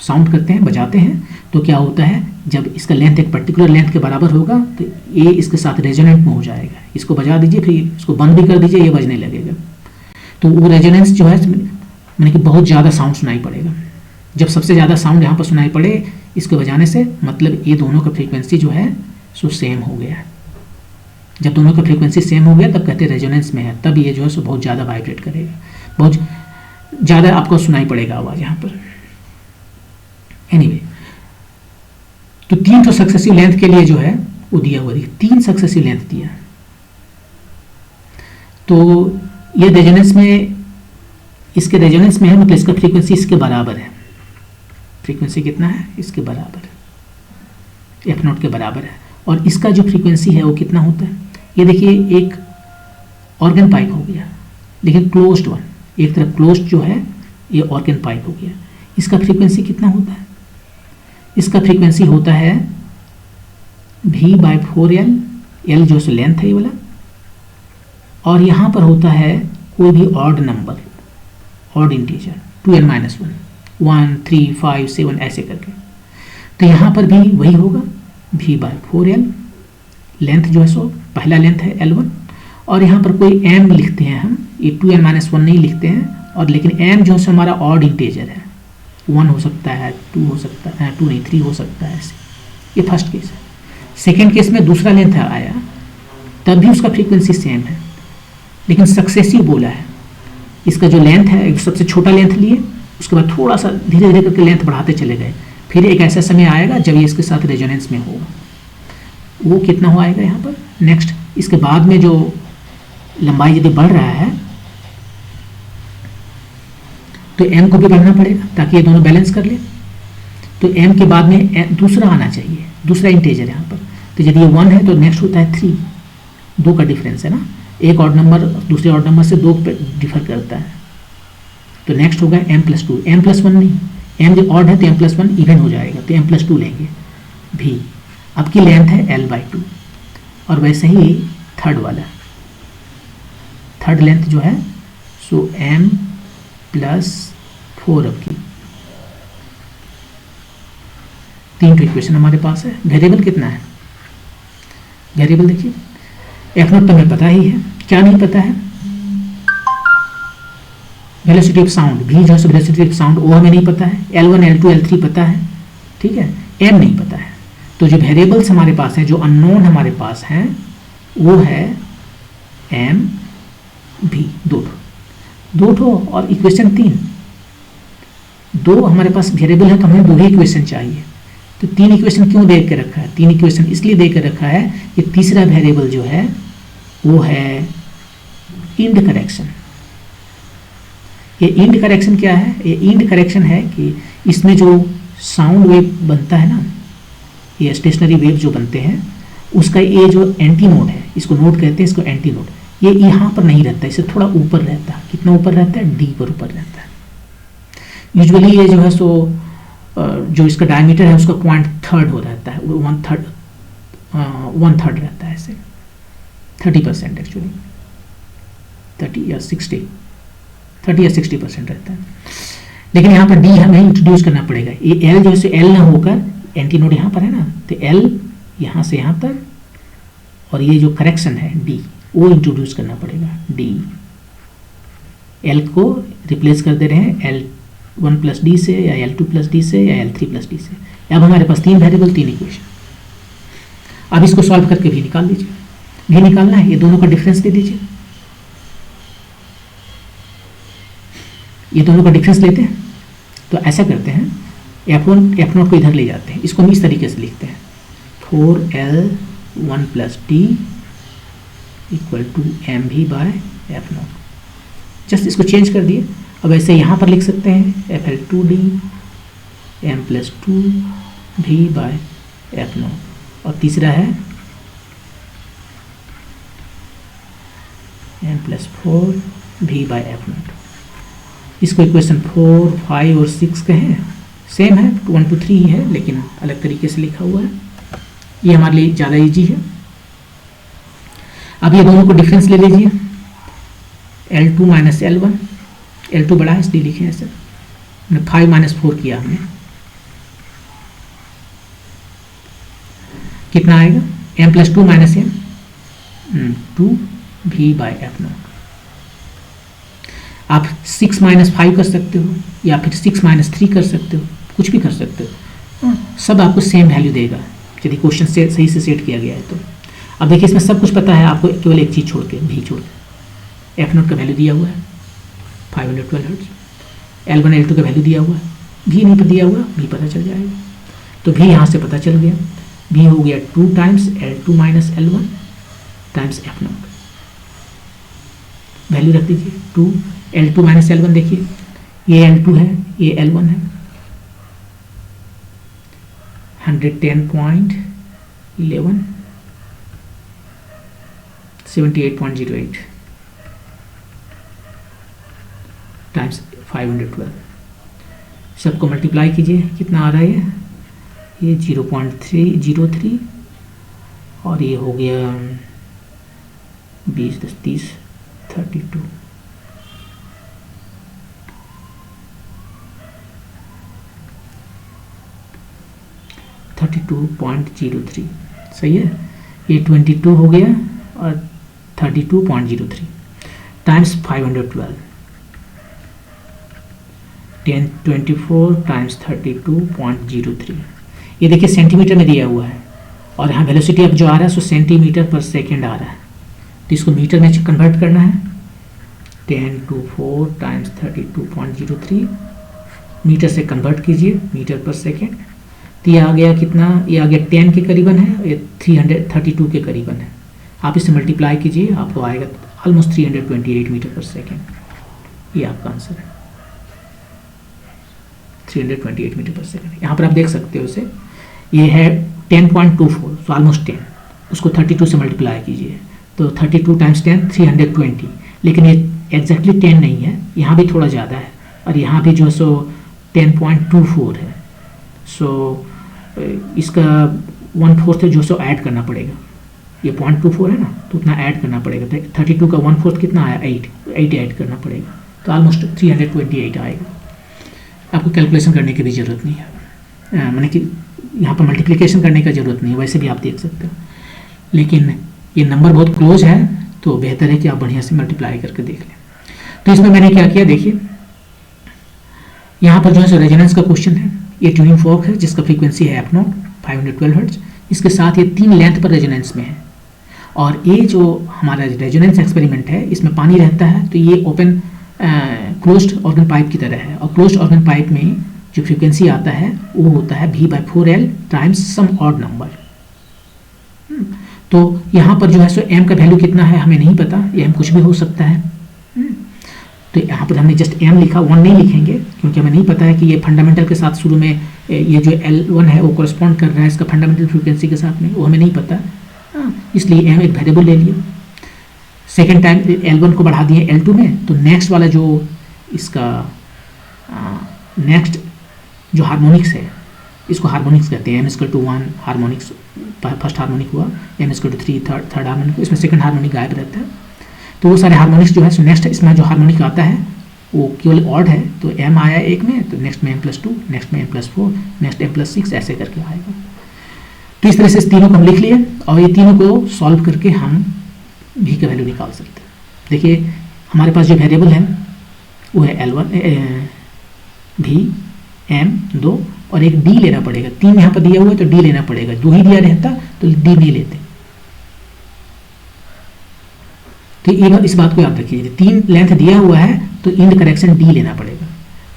साउंड करते हैं, बजाते हैं। तो क्या होता है, जब इसका लेंथ एक पर्टिकुलर लेंथ के बराबर होगा तो ये इसके साथ रेजोनेंट में हो जाएगा। इसको बजा दीजिए, फिर इसको बंद भी कर दीजिए, ये बजने लगेगा। तो वो रेजोनेंस जो है मैंने कि बहुत ज़्यादा साउंड सुनाई पड़ेगा। जब सबसे ज़्यादा साउंड यहाँ पर सुनाई पड़े इसको बजाने से, मतलब ये दोनों का फ्रीक्वेंसी जो है सो सेम हो गया है। जब दोनों का फ्रीक्वेंसी सेम हो गया तब कहते हैं रेजोनेंस में है, तब ये जो है सो बहुत ज़्यादा वाइब्रेट करेगा, बहुत ज़्यादा आपको सुनाई पड़ेगा आवाज़ यहाँ पर। एनीवे, तो 3 तो सक्सेसिव लेंथ के लिए जो है वो दिया हुआ, 3 सक्सेसिव लेंथ दिया। तो ये रेजोनेंस में, इसके रेजोनेंस में है, मतलब इसका फ्रीक्वेंसी इसके बराबर है। फ्रीक्वेंसी कितना है? इसके बराबर है, F0 के बराबर है। और इसका जो फ्रीक्वेंसी है वो कितना होता है? ये देखिए एक ऑर्गन पाइप हो गया, लेकिन क्लोज्ड वन, एक तरफ क्लोज्ड जो है ये ऑर्गन पाइप हो गया। इसका फ्रीक्वेंसी कितना होता है? इसका फ्रीक्वेंसी होता है V/4L, L जो है लेंथ है ये वाला, और यहाँ पर होता है कोई भी odd number, odd integer, 2n-1, 1, 3, 5, 7 ऐसे करके। तो यहाँ पर भी वही होगा, V/4L, लेंथ जो है सो पहला लेंथ है L1, और यहाँ पर कोई m लिखते हैं हम, ये 2n-1 नहीं लिखते हैं, और लेकिन m जो है सो हमारा ऑड इंटीजर है, 1 हो सकता है, 2 हो सकता है, 2 नहीं 3 हो सकता है, ऐसे। ये फर्स्ट केस है। सेकेंड केस में दूसरा लेंथ आया, तब भी उसका फ्रीक्वेंसी सेम है, लेकिन सक्सेसिव बोला है। इसका जो लेंथ है, सबसे छोटा लेंथ लिए, उसके बाद थोड़ा सा धीरे धीरे करके लेंथ बढ़ाते चले गए, फिर एक ऐसा समय आएगा जब ये इसके साथ रेजोनेंस में होगा। वो कितना हो आएगा यहाँ पर? नेक्स्ट, इसके बाद में जो लंबाई यदि बढ़ रहा है तो m को भी बढ़ना पड़ेगा ताकि ये दोनों बैलेंस कर ले। तो m के बाद में दूसरा आना चाहिए, दूसरा इंटीजर यहाँ पर। तो यदि ये 1 है तो नेक्स्ट होता है 3, 2 का डिफरेंस है ना, एक ऑड नंबर दूसरे ऑड नंबर से 2 पे डिफर करता है। तो नेक्स्ट होगा m+2, m+1 नहीं, m जो ऑड है तो m+1 इवन हो जाएगा, तो m+2 लेंगे भी। अब की लेंथ है L/2, और वैसे ही थर्ड वाला, थर्ड लेंथ जो है सो m+4 अब की। 3 इक्वेशन हमारे पास है। वेरिएबल कितना है? वेरिएबल देखिए, F0 तो हमें पता ही है, क्या नहीं पता है? वेलोसिटी ऑफ साउंड, v जो है वेलोसिटी ऑफ साउंड, वो हमें नहीं पता है। L1, L2, L3 पता है, ठीक है, m नहीं पता है। तो जो वेरिएबल्स हमारे पास हैं, जो अननोन हमारे पास हैं, वो है m, v, 2 ठो, और इक्वेशन 3। 2 हमारे पास वेरिएबल है तो हमें 2 ही इक्वेशन चाहिए। तो 3 इक्वेशन क्यों दे के रखा है? 3 इक्वेशन इसलिए दे के रखा है कि तीसरा वेरिएबल जो है वो है इंड करेक्शन। ये इंड करेक्शन क्या है? ये इंड करेक्शन है कि इसमें जो साउंड वेव बनता है ना, ये स्टेशनरी वेव जो बनते हैं, उसका ये जो एंटी नोड है, इसको नोड कहते हैं, इसको एंटी नोड, ये यहाँ पर नहीं रहता है, इससे थोड़ा ऊपर रहता है। कितना ऊपर रहता है? d पर ऊपर रहता है। यूजुअली ये जो है सो जो इसका डायमीटर है उसका 0.3 हो रहता है, 1/3 रहता है, ऐसे 30% एक्चुअली, 30 या 60% रहता है। लेकिन यहाँ पर d हमें इंट्रोड्यूस करना पड़ेगा। ये l जो है l ना होकर, एंटी नोड यहाँ पर है ना, तो l यहाँ से यहाँ तक, और ये जो करेक्शन है d, वो इंट्रोड्यूस करना पड़ेगा। d, l को रिप्लेस कर दे रहे हैं L1+d से, या L2+d से, या L3+d से। अब हमारे पास 3 वेरिएबल, 3 इक्वेशन। अब इसको सॉल्व करके भी निकाल लीजिए, भी निकालना है, ये दोनों का डिफरेंस दे दीजिए। ये दोनों का डिफरेंस लेते हैं, तो ऐसा करते हैं, F0 को इधर ले जाते हैं, इसको हम इस तरीके से लिखते हैं, 4L1+d = mv/F0। जस्ट इसको चेंज कर दिए। अब ऐसे यहाँ पर लिख सकते हैं FL2d m+2v/F0, और तीसरा है m+4v/F0। इसको इक्वेशन 4, 5 और 6 कहें, सेम है, 1 to 3 ही है, लेकिन अलग तरीके से लिखा हुआ है। ये हमारे लिए ज़्यादा इजी है। अब ये दोनों को डिफरेंस ले लीजिए, L2 - L1, L2 बड़ा है इसलिए लिखे हैं सर, 5 - 4 किया हमने, कितना आएगा? m+2 - m, 2v/F0। आप 6 - 5 कर सकते हो, या फिर 6 - 3 कर सकते हो, कुछ भी कर सकते हो, सब आपको सेम वैल्यू देगा। यदि क्वेश्चन से सही से सेट किया गया है तो। अब देखिए इसमें सब कुछ पता है आपको, केवल एक चीज़ छोड़ के, भी छोड़ के। F0 का वैल्यू दिया हुआ है 512 हर्ट्ज, L1 L2 का वैल्यू दिया हुआ है, भी नहीं दिया हुआ, भी पता चल जाएगा। तो भी यहाँ से पता चल गया, भी हो गया 2 times L2 minus L1 times F0। Value रख दीजिए 2 L2 माइनस L1, देखिए ये L2 है, ये L1 है, 110.11 78.08 टाइम्स 512। सबको मल्टीप्लाई कीजिए, कितना आ रहा है ये 0.303 और ये हो गया 20 10 30 32 32.03। सही है, ये 22 हो गया और 32.03 टाइम्स 512, 1024 टाइम्स 32.03। ये देखिए सेंटीमीटर में दिया हुआ है और यहाँ वेलोसिटी अब जो आ रहा है सो सेंटीमीटर पर सेकेंड आ रहा है, तो इसको मीटर में कन्वर्ट करना है। 1024 टाइम्स 32.03 मीटर से कन्वर्ट कीजिए मीटर पर सेकेंड, तो ये आ गया कितना, ये आ गया 10 के करीबन है, ये 332 के करीबन है। आप इसे मल्टीप्लाई कीजिए, आपको आएगा ऑलमोस्ट 328 मीटर पर सेकेंड। ये आपका आंसर है 328 मीटर पर सेकेंड। यहाँ पर आप देख सकते हो इसे, ये है 10.24, तो ऑलमोस्ट 10, उसको 32 से मल्टीप्लाई कीजिए, तो 32 टाइम्स 10 320, लेकिन ये एग्जैक्टली 10 नहीं है, यहाँ भी थोड़ा ज़्यादा है और यहाँ भी जो है सो 10.24 है। सो इसका 1/4 जो सो ऐड करना पड़ेगा, ये 0.24 है ना, तो उतना ऐड करना पड़ेगा। तो 32 का 1/4 कितना आया, 8 ऐड करना पड़ेगा, तो ऑलमोस्ट 328 आएगा। आपको कैलकुलेशन करने की भी ज़रूरत नहीं है, मैंने कि यहाँ पर मल्टीप्लिकेशन करने का ज़रूरत नहीं है, वैसे भी आप देख सकते हो, लेकिन ये नंबर बहुत क्लोज है तो बेहतर है कि आप बढ़िया से मल्टीप्लाई करके देख लें। तो इसमें मैंने क्या किया, देखिए यहाँ पर जो है रेजोनेंस का क्वेश्चन है, ये ट्यूनिंग फॉर्क है जिसका फ्रीक्वेंसी है F0 512 हर्ट्ज, इसके साथ ये 3 लेंथ पर रेजोनेंस में है, और ये जो हमारा रेजोनेंस एक्सपेरिमेंट है इसमें पानी रहता है, तो ये ओपन क्लोज्ड ऑर्गन पाइप की तरह है, और क्लोज्ड ऑर्गन पाइप में जो फ्रीक्वेंसी आता है वो होता है V/4L times some odd number. तो यहाँ पर जो है सो m का वैल्यू कितना है हमें नहीं पता, ये m कुछ भी हो सकता है। तो यहाँ पर हमने जस्ट m लिखा, 1 नहीं लिखेंगे क्योंकि हमें नहीं पता है कि ये फंडामेंटल के साथ शुरू में ये जो L1 है वो कॉरस्पॉन्ड कर रहा है इसका फंडामेंटल फ्रीक्वेंसी के साथ में, वो हमें नहीं पता, इसलिए m एक वेरिएबल ले लिया। सेकेंड टाइम L1 को बढ़ा दिए L2 में, तो नेक्स्ट वाला जो इसका नेक्स्ट जो हार्मोनिक्स है, इसको हार्मोनिक्स कहते हैं, m=1 हार्मोनिक्स, फर्स्ट हार्मोनिक हुआ, m=3 थर्ड हार्मोनिक, इसमें सेकंड हार्मोनिक गायब रहता है। तो वो सारे हार्मोनिक्स जो है सो नेक्स्ट इसमें जो हार्मोनिक आता है वो केवल ऑड है, तो m आया एक में, तो नेक्स्ट में m+2, नेक्स्ट में m+4, नेक्स्ट m+6 ऐसे करके आएगा। तो इस तरह से इस तीनों को हम लिख लिए और ये तीनों को सॉल्व करके हम भी का वैल्यू निकाल सकते हैं। देखिए हमारे पास जो वेरिएबल है वो है L1 भी m2 और एक d लेना पड़ेगा, 3 यहाँ पर दिया हुआ है तो d लेना पड़ेगा, 2 ही दिया रहता तो d नहीं लेते। तो ये इस बात को याद रखिए, 3 लेंथ दिया हुआ है तो इंड करेक्शन d लेना पड़ेगा,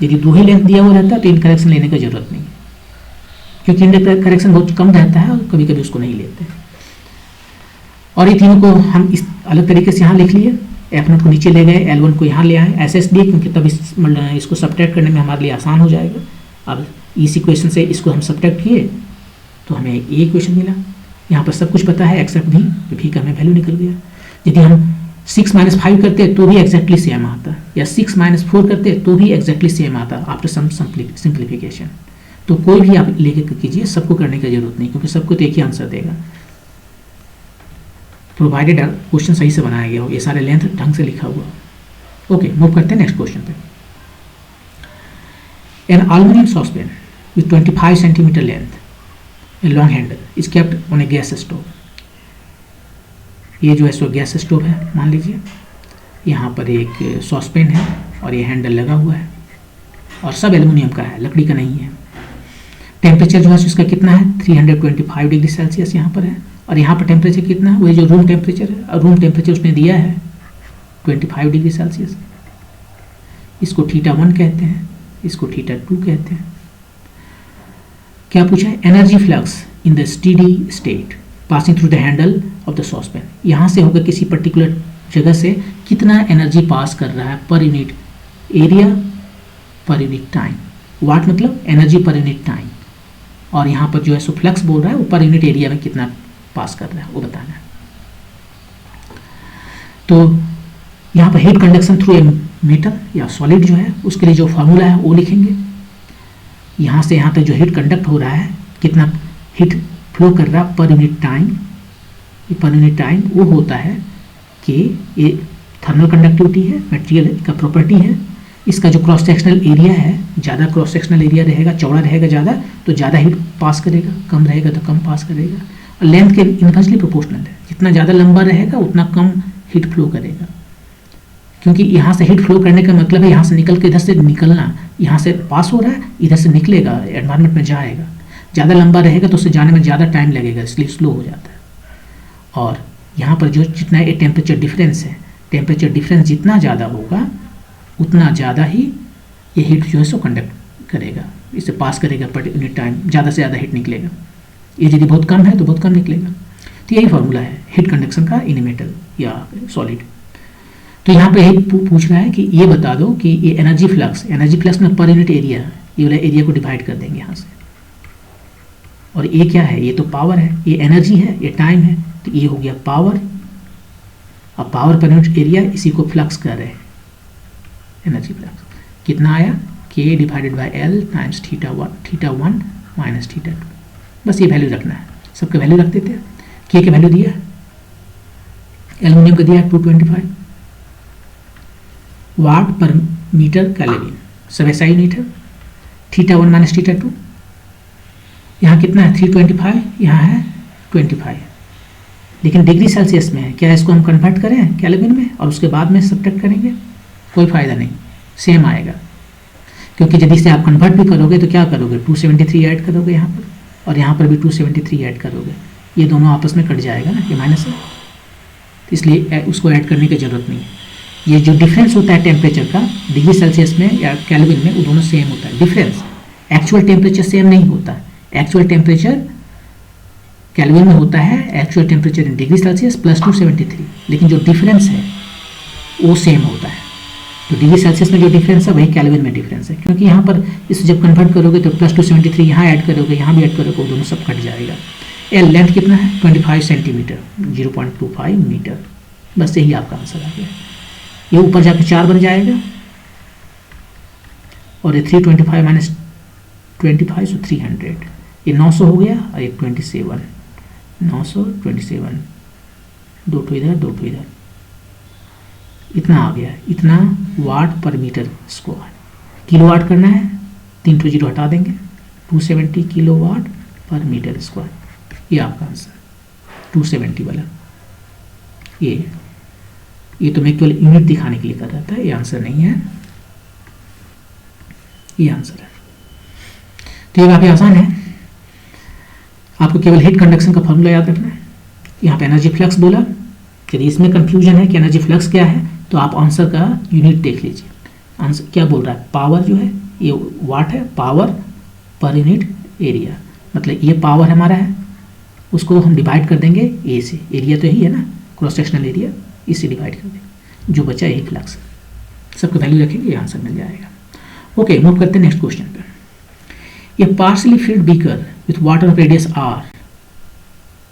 यदि 2 ही लेंथ दिया हुआ रहता तो इंड करेक्शन लेने की जरूरत नहीं, क्योंकि इंड करेक्शन बहुत कम रहता है और कभी कभी उसको नहीं लेते। और ये तीनों को हम इस अलग तरीके से यहाँ लिख लिए, F0 को नीचे ले गए, L1 को यहाँ ले आए, ऐसे इसलिए क्योंकि तब इसको सब्ट्रैक्ट करने में हमारे लिए आसान हो जाएगा। अब इस इक्वेशन से इसको हम सब्ट्रैक्ट किए तो हमें ये इक्वेशन मिला, यहाँ पर सब कुछ पता है एक्सेप्ट भी, तो भी का हमें वैल्यू निकल गया। यदि हम 6 - 5 करते तो भी एग्जैक्टली सेम आता, या 6 - 4 करते तो भी एग्जैक्टली सेम आता आफ्टर सम सिंप्लीफिकेशन। तो कोई भी आप लेके कीजिए, सबको करने की जरूरत नहीं, क्योंकि सबको तो एक ही आंसर देगा, प्रोवाइडेड क्वेश्चन सही से बनाया गया हो, ये सारे लेंथ ढंग से लिखा हुआ। ओके, मूव करते हैं नेक्स्ट क्वेश्चन पे। An aluminium saucepan with 25 centimetre length, a long handle is kept on a gas stove. ये जो है सो गैस स्टोव है, मान लीजिए यहाँ पर एक सॉसपैन है और ये हैंडल लगा हुआ है और सब एल्युमिनियम का है, लकड़ी का नहीं है। टेम्परेचर जो है उसका कितना है 325 डिग्री सेल्सियस यहाँ पर है, और यहाँ पर टेम्परेचर कितना है, वही जो रूम टेम्परेचर है, और रूम टेम्परेचर उसने दिया है 25 डिग्री सेल्सियस। इसको θ1 कहते हैं, इसको θ2 कहते हैं। क्या पूछा है, energy flux in the steady state passing through the handle of the saucepan. यहाँ से होगा किसी पर्टिकुलर जगह से कितना एनर्जी पास कर रहा है per unit area per unit time. Watt मतलब एनर्जी पर यूनिट टाइम, और यहाँ पर जो है सो फ्लक्स बोल रहा है वो पर यूनिट एरिया में कितना पास कर रहा है वो बताना है। तो यहाँ पर heat conduction through a metal या सॉलिड जो है उसके लिए जो फार्मूला है वो लिखेंगे। यहाँ से यहाँ तक जो हीट कंडक्ट हो रहा है, कितना हीट फ्लो कर रहा है पर यूनिट टाइम, ये पर यूनिट टाइम वो होता है कि ये थर्मल कंडक्टिविटी है, मटेरियल का प्रॉपर्टी है। इसका जो क्रॉस सेक्शनल एरिया है, ज़्यादा क्रॉस सेक्शनल एरिया रहेगा, चौड़ा रहेगा ज़्यादा तो ज़्यादा हीट पास करेगा, कम रहेगा तो कम पास करेगा। और लेंथ के इनवर्सली प्रोपोर्शनल है, जितना ज़्यादा लंबा रहेगा उतना कम हीट फ्लो करेगा, क्योंकि यहाँ से हीट फ्लो करने का मतलब है यहाँ से निकल के इधर से निकलना, यहाँ से पास हो रहा है इधर से निकलेगा, एनवायरनमेंट में जाएगा। ज़्यादा लंबा रहेगा तो उससे जाने में ज़्यादा टाइम लगेगा, इसलिए स्लो हो जाता है। और यहाँ पर जो जितना ये टेम्परेचर डिफरेंस है, टेम्परेचर डिफरेंस जितना ज़्यादा होगा उतना ज़्यादा ही ये हीट जो है सो कंडक्ट करेगा, इसे पास करेगा पर यूनिट टाइम, ज़्यादा से ज़्यादा हीट निकलेगा। ये यदि बहुत कम है तो बहुत कम निकलेगा। तो यही फार्मूला है हीट कंडक्शन का इन मेटल या सॉलिड। तो यहाँ पे यही पूछ रहा है कि ये बता दो कि ये एनर्जी फ्लक्स में पर यूनिट एरिया, ये वाला एरिया को डिवाइड कर देंगे यहाँ से। और ये क्या है, ये तो पावर है, ये एनर्जी है, ये टाइम है, तो ये हो गया पावर। अब पावर पर यूनिट एरिया, इसी को फ्लक्स कर रहे हैं, एनर्जी फ्लक्स कितना आया K divided by L times θ1 minus θ2। बस ये वैल्यू रखना है, सबका वैल्यू रख देते हैं। K के वैल्यू दिया है, एल्यूमिनियम का दिया है 225 वाट पर मीटर केल्विन, सब ऐसा यूनिट है। θ1 माइनस θ2 यहाँ कितना है 325, यहाँ है 25, लेकिन डिग्री सेल्सियस में है। क्या इसको हम कन्वर्ट करें केल्विन में और उसके बाद में सब्ट्रैक्ट करेंगे, कोई फ़ायदा नहीं, सेम आएगा। क्योंकि यदि से आप कन्वर्ट भी करोगे तो क्या करोगे, 273 ऐड करोगे यहाँ पर, और यहाँ पर भी 273 ऐड करोगे, ये दोनों आपस में कट जाएगा ना, ये माइनस है, तो इसलिए उसको ऐड करने की ज़रूरत नहीं है। ये जो डिफरेंस होता है टेम्परेचर का डिग्री सेल्सियस में या केल्विन में, वो दोनों सेम होता है। डिफरेंस, एक्चुअल टेम्परेचर सेम नहीं होता। एक्चुअल टेम्परेचर केल्विन में होता है actual temperature in degree Celsius plus 273, लेकिन जो डिफरेंस है वो सेम होता है। तो डिग्री सेल्सियस में जो डिफरेंस है वही केल्विन में डिफरेंस है, क्योंकि यहाँ पर इसे जब कन्वर्ट करोगे तो प्लस 273 यहाँ ऐड करोगे, यहाँ भी ऐड करोगे, वो दोनों सब कट जाएगा। एल लेंथ कितना है 25 सेंटीमीटर, 0.25 मीटर। बस यही आपका आंसर आ गया। ये ऊपर जाकर 4 बन जाएगा, और ये 325 माइनस 25 सो 300, ये 900 हो गया, और ये 27, 927, 2 ठो इधर 2 ठो इधर, इतना आ गया। इतना वाट पर मीटर स्क्वायर। किलो वाट करना है, 3 ठो जीरो हटा देंगे, 270 किलो वाट पर मीटर स्क्वायर। ये आपका आंसर 270 वाला। ये तो मैं केवल यूनिट दिखाने के लिए कर रहा था, ये आंसर नहीं है, ये आंसर है। तो ये काफ़ी आसान है, आपको केवल हीट कंडक्शन का फॉर्मूला याद रखना है। यहाँ पे एनर्जी फ्लक्स बोला, यदि इसमें कंफ्यूजन है कि एनर्जी फ्लक्स क्या है तो आप आंसर का यूनिट देख लीजिए। आंसर क्या बोल रहा है, पावर जो है ये वाट है, पावर पर यूनिट एरिया, मतलब ये पावर हमारा है, उसको हम डिवाइड कर देंगे ए से, एरिया तो यही है ना, क्रॉस सेक्शनल एरिया, इससे डिवाइड कर देंगे, जो बचा यही फ्लक्स। सबका वैल्यू रखेंगे, ये आंसर मिल जाएगा। ओके, मूव करते हैं नेक्स्ट क्वेश्चन पे। A partially filled beaker with water of radius r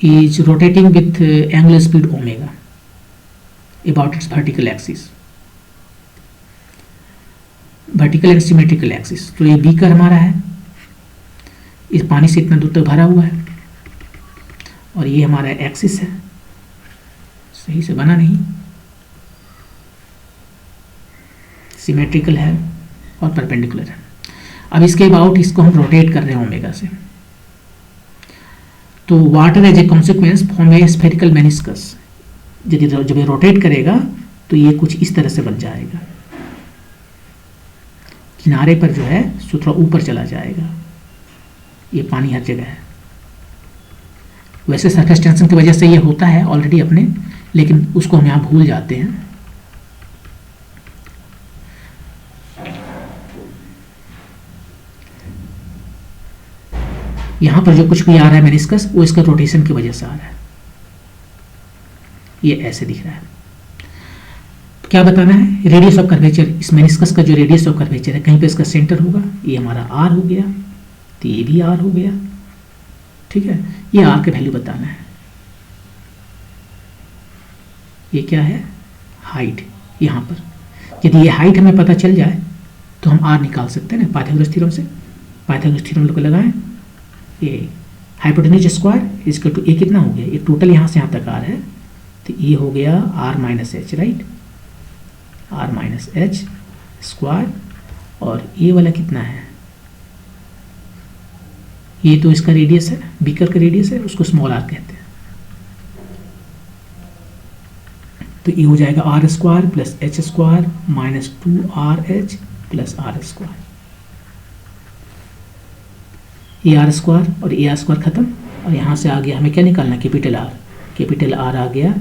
is rotating with angular speed omega about its vertical axis, vertical and symmetrical axis। तो ये बीकर हमारा है, इस पानी से इतना दूर तक भरा हुआ है, और ये हमारा एक्सिस है, सही से बना नहीं, सिमेट्रिकल है और परपेंडिकुलर है। अब इसके अबाउट इसको हम रोटेट कर रहे हैं ओमेगा से। तो water as a consequence form a spherical meniscus. यदि जब ये रोटेट करेगा तो ये कुछ इस तरह से बन जाएगा, किनारे पर जो है सो थोड़ा ऊपर चला जाएगा, ये पानी हर जगह है। वैसे सरफेस टेंशन की वजह से ये होता है ऑलरेडी अपने, लेकिन उसको हम यहाँ भूल जाते हैं। यहाँ पर जो कुछ भी आ रहा है मेनिस्कस, वो इसका रोटेशन की वजह से आ रहा है। ये ऐसे दिख रहा है। क्या बताना है? Radius of curvature. इस मेनिस्कस का जो रेडियस ऑफ कर्वेचर है, कहीं पे इसका सेंटर होगा। ये हमारा आर हो गया, तो ये भी आर हो गया, ठीक है। ये आर का वैल्यू बताना है। ये क्या है? हाइट। यहाँ पर यदि ये हाइट हमें पता चल जाए तो हम आर निकाल सकते हैं ना पाइथागोरस थ्योरम से। पाइथागोरस थ्योरम को लगाएं, ये हाइपोटेन्यूज स्क्वायर इसका टू ए कितना हो गया? ये टोटल यहाँ से यहाँ तक आर है, तो ये हो गया R minus H, right. R minus H square, और ये वाला कितना है? ये तो इसका रेडियस है, बीकर का रेडियस है, उसको स्मॉल आर कहते हैं। तो ये हो जाएगा R square plus H square minus 2RH plus R square. ये आर स्क्वायर और ये आर स्क्वायर खत्म, और यहाँ से आ गया हमें क्या निकालना? Capital R. कैपिटल आर आ गया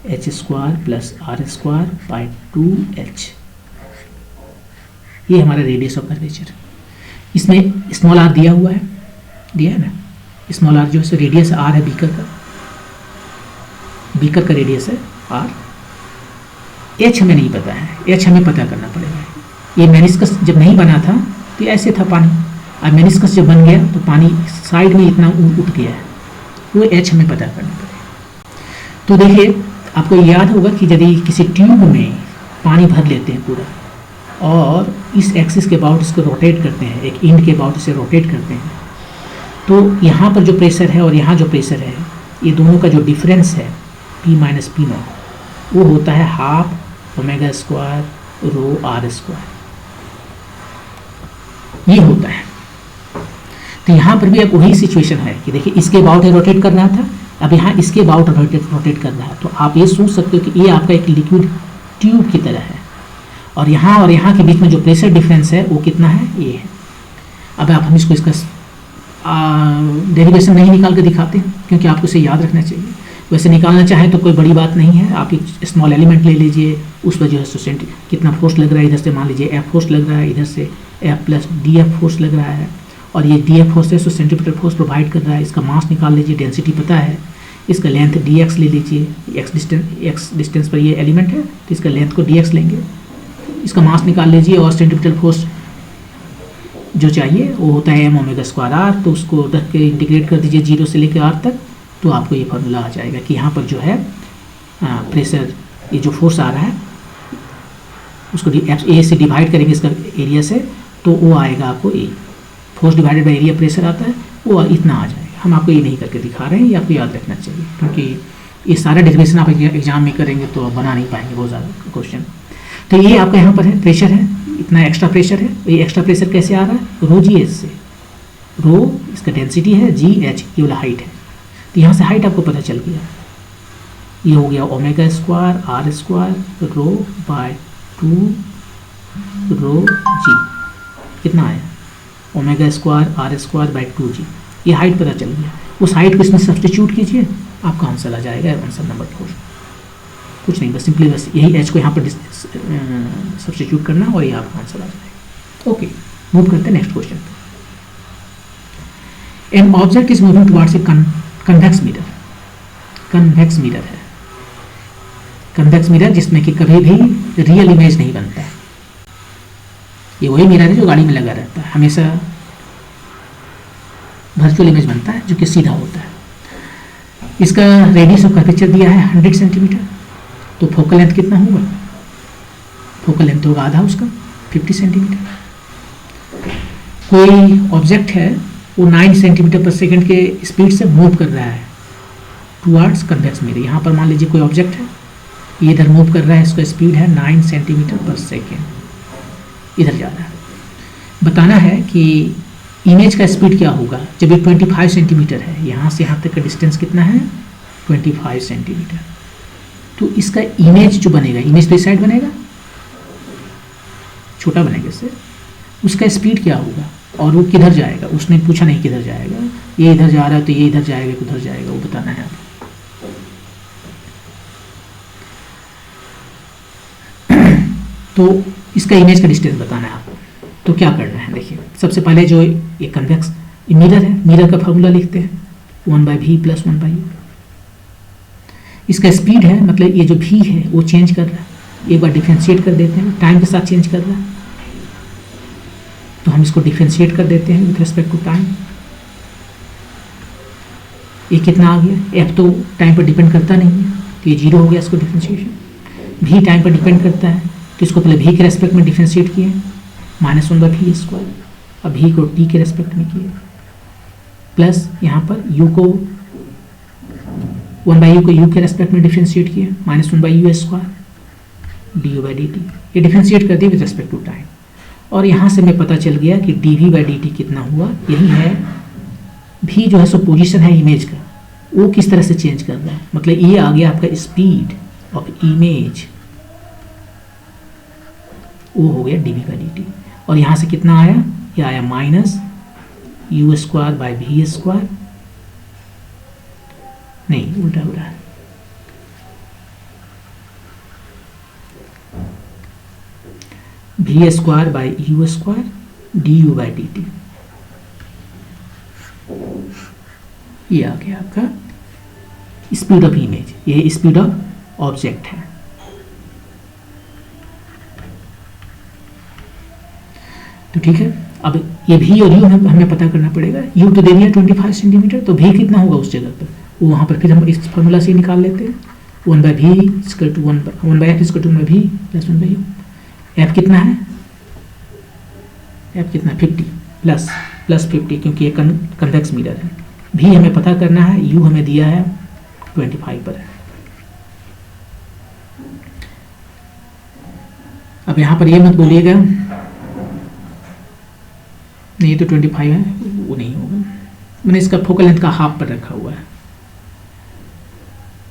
H square plus R square by 2H। ये हमारा रेडियस ऑफ कर्वेचर। इसमें स्मॉल आर दिया हुआ है, दिया है ना। स्मॉल आर जो है रेडियस आर है बीकर का, बीकर का रेडियस है आर। एच हमें नहीं पता है, एच हमें पता करना पड़ेगा। ये मेनिस्कस जब नहीं बना था तो ऐसे था पानी, अब मेनिस्कस जब बन गया तो पानी साइड में इतना उठ गया है, वो एच हमें पता करना पड़ेगा। तो देखिए, आपको याद होगा कि यदि किसी ट्यूब में पानी भर लेते हैं पूरा, और इस एक्सिस के अबाउट इसको रोटेट करते हैं, एक इंड के अबाउट इसे रोटेट करते हैं, तो यहाँ पर जो प्रेशर है और यहाँ जो प्रेशर है, ये दोनों का जो डिफरेंस है P माइनस P नॉट, वो होता है half omega square rho R square. ये होता है। तो यहाँ पर भी अब वही सिचुएशन है कि देखिए, इसके अबाउट रोटेट कर रहा था, अब यहाँ इसके अबाउट रोटेट कर रहा है। तो आप ये सोच सकते हो कि ये आपका एक लिक्विड ट्यूब की तरह है, और यहाँ के बीच में जो प्रेशर डिफरेंस है वो कितना है? ये है। अब हम इसको इसका डेरिवेशन नहीं निकाल के दिखाते हैं, क्योंकि आपको इसे याद रखना चाहिए। वैसे निकालना चाहें तो कोई बड़ी बात नहीं है, आप एक स्मॉल एलिमेंट ले लीजिए, उस पर जो है कितना फोर्स लग रहा है, इधर से मान लीजिए F फोर्स लग रहा है, इधर से F प्लस DF फोर्स लग रहा है, और ये DF फोर्स है तो सेंटीमीटर फोर्स प्रोवाइड कर रहा है। इसका मास निकाल लीजिए, डेंसिटी पता है, इसका लेंथ dx ले लीजिए, x डिस्टेंस पर ये एलिमेंट है तो इसका लेंथ को dx लेंगे, इसका मास निकाल लीजिए, और सेंटीमीटर फोर्स जो चाहिए वो होता है m ओमेगा स्क्वायर आर। तो उसको रख के इंटीग्रेट कर दीजिए 0 से लेकर r तक, तो आपको ये फार्मूला आ जाएगा कि यहाँ पर जो है प्रेशर, ये जो फोर्स आ रहा है उसको A से डिवाइड करेंगे इसका एरिया से, तो वो आएगा आपको A। Force divided by area pressure आता है, वो इतना आ जाएगा। हम आपको ये नहीं करके दिखा रहे हैं, ये आपको याद रखना चाहिए, क्योंकि ये सारा डेरिवेशन आप एग्जाम में करेंगे तो बना नहीं पाएंगे बहुत ज़्यादा क्वेश्चन। तो ये आपका यहाँ पर है प्रेशर है, इतना एक्स्ट्रा प्रेशर है। ये एक्स्ट्रा प्रेशर कैसे आ रहा है? रो जी एच से। रो इसका डेंसिटी है, जी एच ये वाला हाइट है, तो यहाँ से हाइट आपको पता चल गया। ये हो गया omega square R square rho by 2 rho g. कितना आया? Omega square R square by 2g। ये हाइट पता चल गया। उस हाइट को इसमें सब्स्टिट्यूट कीजिए, आपका आंसर आ जाएगा, आंसर नंबर 4। कुछ नहीं, बस सिंपली बस यही एच को यहाँ पर सब्स्टिट्यूट करना और ये आपका आंसर आ जाएगा। ओके, मूव करते हैं नेक्स्ट क्वेश्चन पे। An object is moving towards a convex mirror. Convex mirror है, कन्वेक्स मिरर जिसमें कि कभी भी रियल इमेज नहीं बनता है। ये वही मिरर है जो गाड़ी में लगा रहता है, हमेशा वर्चुअल इमेज बनता है जो कि सीधा होता है। इसका रेडियस ऑफ कर्वेचर दिया है 100 सेंटीमीटर, तो फोकल लेंथ कितना होगा? फोकल लेंथ होगा आधा उसका, 50 सेंटीमीटर। कोई ऑब्जेक्ट है वो 9 सेंटीमीटर पर सेकंड के स्पीड से मूव कर रहा है टुवर्ड्स कन्वेक्स मिरर। यहाँ पर मान लीजिए कोई ऑब्जेक्ट है, ये इधर मूव कर रहा है, इसका स्पीड है 9 सेंटीमीटर पर सेकेंड, इधर जा रहा है। बताना है कि इमेज का स्पीड क्या होगा जब ये 25 सेंटीमीटर है, यहाँ से यहाँ तक का डिस्टेंस कितना है? 25 सेंटीमीटर। तो इसका इमेज जो बनेगा, इमेज तो इस साइड बनेगा, छोटा बनेगा इससे, उसका स्पीड क्या होगा? और वो किधर जाएगा, उसने पूछा नहीं किधर जाएगा, ये इधर जा रहा है तो ये इधर जाएगा किधर जाएगा वो बताना है आपको। तो इसका इमेज का डिस्टेंस बताना है आपको। तो क्या करना है, देखिए सबसे पहले जो ये कन्वेक्स मिरर है, मिरर का फॉर्मूला लिखते हैं 1/v + 1/u। इसका स्पीड है, मतलब ये जो v है वो चेंज कर रहा है, एक बार डिफ्रेंशिएट कर देते हैं, टाइम के साथ चेंज कर रहा है, तो हम इसको डिफ्रेंशिएट कर देते हैं विथ रिस्पेक्ट टू टाइम। ये कितना आ गया, f तो टाइम पर डिपेंड करता नहीं है तो ये 0 हो गया इसको डिफ्रेंशिएशन। v टाइम पर डिपेंड करता है तो इसको पहले v के रेस्पेक्ट में डिफ्रेंशिएट किए -1/v², अब v को t के रेस्पेक्ट में किए, प्लस यहाँ पर u को 1/u को u के रेस्पेक्ट में डिफ्रेंशिएट किए -1/u² du/dt। ये डिफ्रेंशिएट कर दिए विद रेस्पेक्ट टू टाइम, और यहाँ से हमें पता चल गया कि dv/dt कितना हुआ। यही है v जो है सो पोजीशन है इमेज का, वो किस तरह से चेंज कर रहा है, मतलब ये आ गया आपका स्पीड ऑफ इमेज, वो हो गया dv/dt। और यहाँ से कितना आया, ये आया -u²/v², नहीं उल्टा हो रहा है, v² du/dt। ये आ गया आपका स्पीड ऑफ इमेज, ये स्पीड ऑफ ऑब्जेक्ट है। तो ठीक है, अब ये v और u हमें पता करना पड़ेगा। u तो दे दिया 25 सेंटीमीटर, तो v कितना होगा उस जगह पर, वो वहाँ पर फिर हम इस फॉर्मूला से निकाल लेते हैं 1/v = 1/f = 1/v + 1/u। f कितना है, f कितना 50 प्लस 50, क्योंकि ये कन्वेक्स मिरर है। v हमें पता करना है, u हमें दिया है 25 पर है। अब यहाँ पर ये मत बोलिएगा नहीं तो 25 है, वो नहीं होगा, मैंने इसका फोकल लेंथ का हाफ पर रखा हुआ है।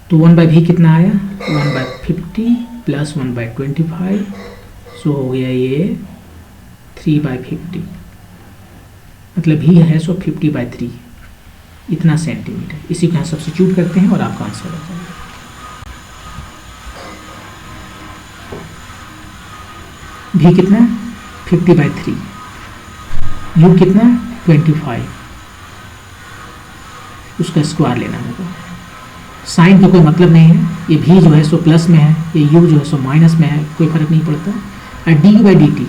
तो 1/v कितना आया, 1/50 + 1/25, सो हो गया ये 3/50, मतलब v है सो 50/3 इतना सेंटीमीटर। इसी को यहाँ सब्स्टिट्यूट करते हैं और आपका आंसर आ जाएगा। v कितना 50/3, u कितना 25, उसका स्क्वायर लेना होगा। साइन का कोई मतलब नहीं है, ये v जो है सो प्लस में है, ये u जो है सो माइनस में है, कोई फर्क नहीं पड़ता। और du/dt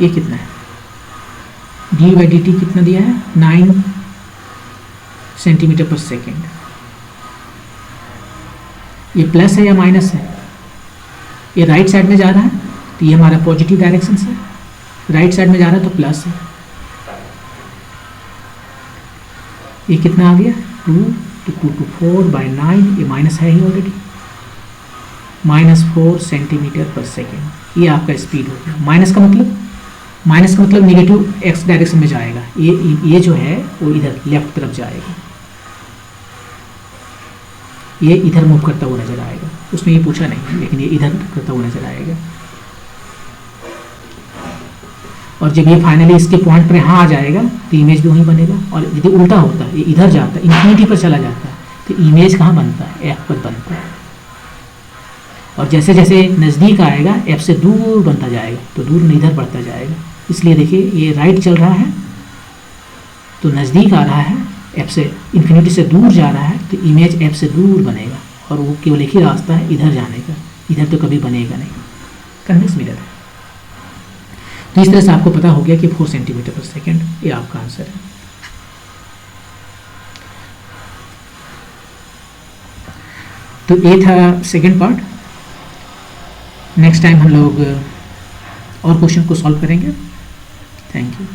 ये कितना है, du/dt कितना दिया है 9 सेंटीमीटर/सेकेंड। ये प्लस है या माइनस है, ये राइट साइड में जा रहा है तो ये हमारा पॉजिटिव डायरेक्शन से, राइट साइड में जा रहा है तो प्लस है। ये कितना आ गया 2 to 4/9, ये माइनस है ही ऑलरेडी, -4 सेंटीमीटर/सेकेंड। ये आपका स्पीड हो गया। माइनस का मतलब नेगेटिव x डायरेक्शन में जाएगा, ये जो है वो इधर लेफ्ट तरफ जाएगा, ये इधर मूव करता हुआ नजर आएगा। उसने ये पूछा नहीं, लेकिन ये इधर करता हुआ नजर आएगा। और जब ये फाइनली इसके पॉइंट पर यहाँ आ जाएगा तो इमेज भी वहीं बनेगा। और यदि उल्टा होता है, ये इधर जाता है, इन्फिनिटी पर चला जाता है, तो इमेज कहाँ बनता है, f पर बनता है। और जैसे जैसे नज़दीक आएगा f से दूर बनता जाएगा, तो दूर में इधर बढ़ता जाएगा। इसलिए देखिए ये राइट चल रहा है तो नज़दीक आ रहा है, f से इन्फिनिटी से दूर जा रहा है तो इमेज f से दूर बनेगा, और वो केवल एक ही रास्ता है इधर जाने का, इधर तो कभी बनेगा नहीं। कन्वेक्स मिरर है। तो इस तरह से आपको पता हो गया कि 4 सेंटीमीटर/सेकेंड ये आपका आंसर है। तो ये था सेकेंड पार्ट। नेक्स्ट टाइम हम लोग और क्वेश्चन को सॉल्व करेंगे। Thank you.